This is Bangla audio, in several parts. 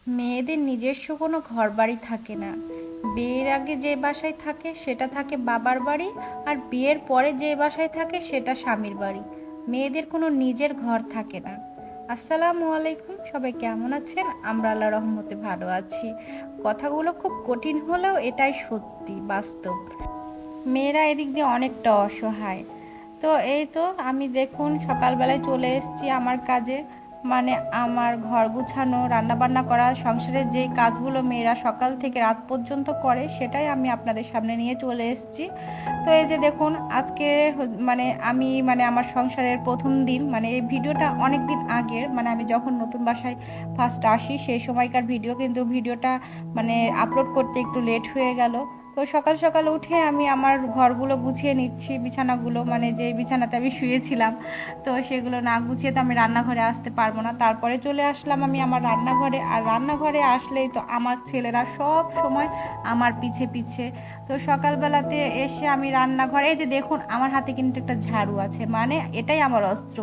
মেয়েদের নিজস্ব কোনো ঘরবাড়ি থাকে না। বিয়ের আগে যে বাসায় থাকে সেটা থাকে বাবার বাড়ি, আর বিয়ের পরে যে বাসায় থাকে সেটা স্বামীর বাড়ি। মেয়েদের কোনো নিজের ঘর থাকে না। আসসালামু আলাইকুম, সবাই কেমন আছেন? আমরা আল্লাহ রহমতে ভালো আছি। কথাগুলো খুব কঠিন হলেও এটাই সত্যি, বাস্তব। মেয়েরা এদিক দিয়ে অনেকটা অসহায়। তো এই তো আমি দেখুন সকালবেলায় চলে এসেছি আমার কাজে, মানে আমার ঘর গুছানো, রান্নাবান্না করা, সংসারের যেই কাজগুলো মেয়েরা সকাল থেকে রাত পর্যন্ত করে সেটাই আমি আপনাদের সামনে নিয়ে চলে এসেছি। তো এই যে দেখুন আজকে আমি আমার সংসারের প্রথম দিন, মানে এই ভিডিওটা অনেক দিন আগের, মানে আমি যখন নতুন বাসায় ফার্স্ট আসি সেই সময়কার ভিডিও, কিন্তু ভিডিওটা আপলোড করতে একটু লেট হয়ে গেল। তো সকাল সকাল উঠে আমি আমার ঘরগুলো গুছিয়ে নিচ্ছি, বিছানাগুলো, মানে যে বিছানাতে আমি শুয়েছিলাম, তো সেগুলো না গুছিয়ে তো আমি রান্নাঘরে আসতে পারবো না। তারপরে চলে আসলাম আমি আমার রান্নাঘরে, আর রান্নাঘরে আসলেই তো আমার ছেলেরা সব সময় আমার পিছে পিছে। তো সকালবেলাতে এসে আমি রান্নাঘরে, এই যে দেখুন আমার হাতে কিন্তু একটা ঝাড়ু আছে, মানে এটাই আমার অস্ত্র।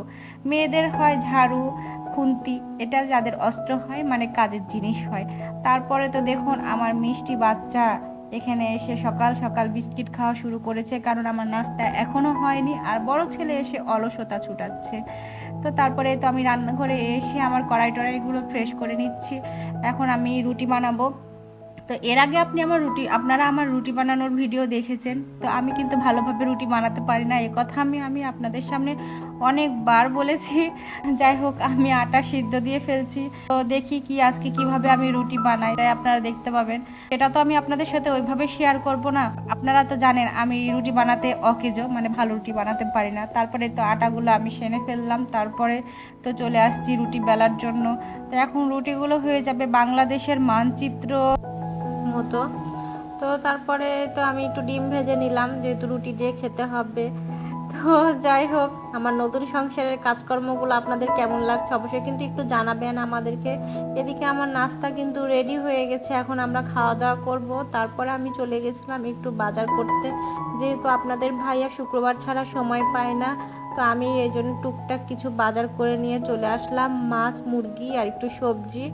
মেয়েদের হয় ঝাড়ু, খুন্তি, এটা যাদের অস্ত্র হয়, মানে কাজের জিনিস হয়। তারপরে তো দেখুন আমার মিষ্টি বাচ্চা এখানে এসে সকাল সকাল বিস্কিট খাওয়া শুরু করেছে, কারণ আমার নাস্তা এখনো হয়নি, আর বড় ছেলে এসে অলসতা ছুটাচ্ছে। তো তারপরে তো আমি রান্নাঘরে এসে আমার কড়াই টড়াইগুলো ফ্রেশ করে নিচ্ছি। এখন আমি রুটি বানাবো। তো এর আগে আপনারা আমার রুটি বানানোর ভিডিও দেখেছেন। তো আমি কিন্তু ভালোভাবে রুটি বানাতে পারি না, এ কথা আমি আপনাদের সামনে অনেকবার বলেছি। যাই হোক, আমি আটা সিদ্ধ দিয়ে ফেলছি। তো দেখি কি আজকে কিভাবে আমি রুটি বানাই, তাই আপনারা দেখতে পাবেন। এটা তো আমি আপনাদের সাথে ওইভাবে শেয়ার করব না। আপনারা তো জানেন আমি রুটি বানাতে অকেজো, মানে ভালো রুটি বানাতে পারি না। তারপরে তো আটাগুলো আমি সেনে ফেললাম, তারপরে তো চলে আসছি রুটি বেলার জন্য। তো এখন রুটিগুলো হয়ে যাবে বাংলাদেশের মানচিত্র মতো। তো তারপরে তো আমি একটু ডিম ভেজে নিলাম, যেহেতু রুটি দিয়ে খেতে হবে। তো যাই হোক, আমার নতুন সংসারের কাজকর্মগুলো আপনাদের কেমন লাগছে অবশ্যই কিন্তু একটু জানাবেন আমাদেরকে। এদিকে আমার নাস্তা কিন্তু রেডি হয়ে গেছে, এখন আমরা খাওয়া দাওয়া করব। তারপরে আমি চলে গেছিলাম একটু বাজার করতে, যেহেতু আপনাদের ভাইয়া শুক্রবার ছাড়া সময় পায় না। তো আমি এই জন্য টুকটাক কিছু বাজার করে নিয়ে চলে আসলাম, মাছ, মুরগি আর একটু সবজি,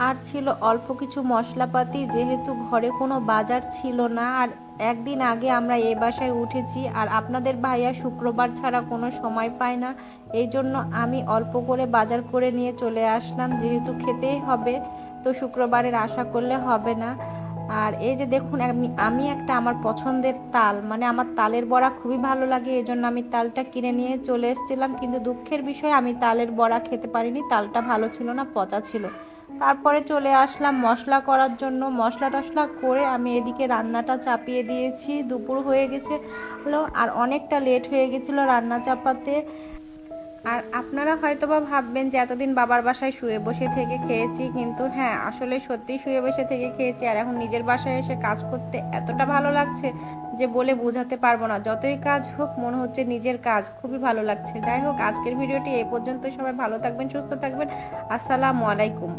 আর ছিল অল্প কিছু মশলাপাতি, যেহেতু ঘরে কোনো বাজার ছিল না। আর একদিন আগে আমরা এই বাসায় উঠেছি, আর আপনাদের ভাইয়া শুক্রবার ছাড়া কোনো সময় পায় না। এই জন্য আমি অল্প করে বাজার করে নিয়ে চলে আসলাম, যেহেতু খেতেই হবে, তো শুক্রবারের আশা করলে হবে না। আর এই যে দেখুন আমি একটা আমার পছন্দের তাল, মানে আমার তালের বড়া খুবই ভালো লাগে, এই জন্য আমি তালটা কিনে নিয়ে চলে এসেছিলাম। কিন্তু দুঃখের বিষয় আমি তালের বড়া খেতে পারিনি, তালটা ভালো ছিল না, পচা ছিল। তারপরে চলে আসলাম মশলা করার জন্য। মশলা টশলা করে আমি এদিকে রান্নাটা চাপিয়ে দিয়েছি, দুপুর হয়ে গেছে আর অনেকটা লেট হয়ে গেছিলো রান্না চাপাতে। আর আপনারা হয়তোবা ভাববেন যে এতদিন বাবার বাসায় শুয়ে বসে থেকে খেয়েছি, কিন্তু হ্যাঁ, আসলে সত্যি শুয়ে বসে থেকে খেয়েছি। আর এখন নিজের বাসায় এসে কাজ করতে এতটা ভালো লাগছে যে বলে বোঝাতে পারবো না। যতই কাজ হোক মনে হচ্ছে নিজের কাজ, খুবই ভালো লাগছে। যাই হোক, আজকের ভিডিওটি এই পর্যন্ত। সবাই ভালো থাকবেন, সুস্থ থাকবেন। আসসালামু আলাইকুম।